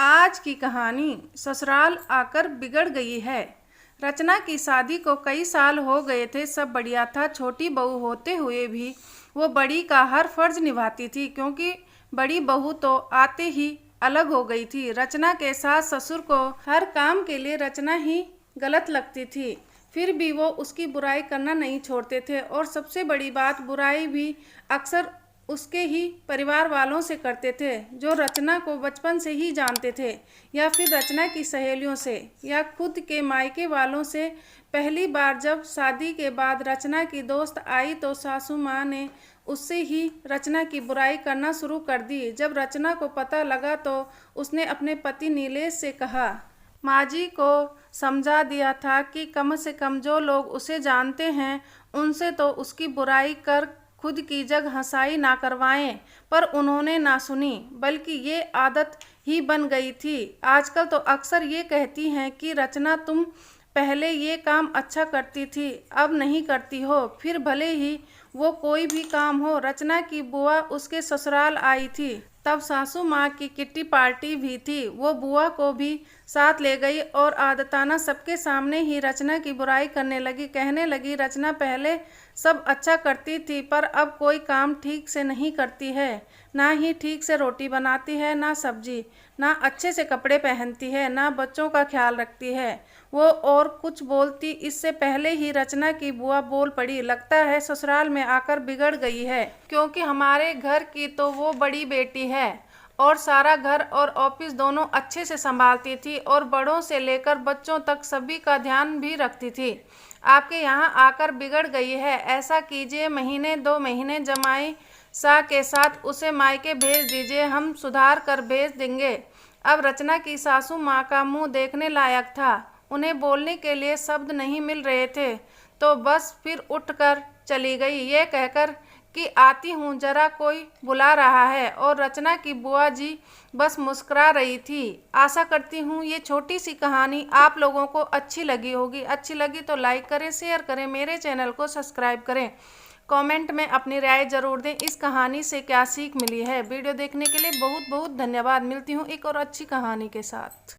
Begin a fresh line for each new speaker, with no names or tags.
आज की कहानी ससुराल आकर बिगड़ गई है। रचना की शादी को कई साल हो गए थे। सब बढ़िया था। छोटी बहू होते हुए भी वो बड़ी का हर फर्ज निभाती थी, क्योंकि बड़ी बहू तो आते ही अलग हो गई थी। रचना के सास ससुर को हर काम के लिए रचना ही गलत लगती थी, फिर भी वो उसकी बुराई करना नहीं छोड़ते थे। और सबसे बड़ी बात, बुराई भी अक्सर उसके ही परिवार वालों से करते थे, जो रचना को बचपन से ही जानते थे, या फिर रचना की सहेलियों से, या खुद के मायके वालों से। पहली बार जब शादी के बाद रचना की दोस्त आई तो सासू माँ ने उससे ही रचना की बुराई करना शुरू कर दी। जब रचना को पता लगा तो उसने अपने पति नीलेश से कहा, माँ जी को समझा दिया था कि कम से कम जो लोग उसे जानते हैं उनसे तो उसकी बुराई कर खुद की जग हंसाई ना करवाएं, पर उन्होंने ना सुनी, बल्कि ये आदत ही बन गई थी। आजकल तो अक्सर ये कहती हैं कि रचना, तुम पहले ये काम अच्छा करती थी, अब नहीं करती हो। फिर भले ही वो कोई भी काम हो। रचना की बुआ उसके ससुराल आई थी, तब सासू माँ की किट्टी पार्टी भी थी। वो बुआ को भी साथ ले गई और आदताना सबके सामने ही रचना की बुराई करने लगी। कहने लगी, रचना पहले सब अच्छा करती थी, पर अब कोई काम ठीक से नहीं करती है। ना ही ठीक से रोटी बनाती है, ना सब्जी, ना अच्छे से कपड़े पहनती है, ना बच्चों का ख्याल रखती है। वो और कुछ बोलती इससे पहले ही रचना की बुआ बोल पड़ी, लगता है ससुराल में आकर बिगड़ गई है, क्योंकि हमारे घर की तो वो बड़ी बेटी है और सारा घर और ऑफिस दोनों अच्छे से संभालती थी और बड़ों से लेकर बच्चों तक सभी का ध्यान भी रखती थी। आपके यहाँ आकर बिगड़ गई है। ऐसा कीजिए, महीने 2 महीने जमाई शाह के साथ उसे मायके भेज दीजिए, हम सुधार कर भेज देंगे। अब रचना की सासू माँ का मुंह देखने लायक था। उन्हें बोलने के लिए शब्द नहीं मिल रहे थे, तो बस फिर उठकर चली गई, ये कहकर कि आती हूँ, जरा कोई बुला रहा है। और रचना की बुआ जी बस मुस्कुरा रही थी। आशा करती हूँ ये छोटी सी कहानी आप लोगों को अच्छी लगी होगी। अच्छी लगी तो लाइक करें, शेयर करें, मेरे चैनल को सब्सक्राइब करें। कमेंट में अपनी राय जरूर दें, इस कहानी से क्या सीख मिली है। वीडियो देखने के लिए बहुत बहुत धन्यवाद। मिलती हूँ एक और अच्छी कहानी के साथ।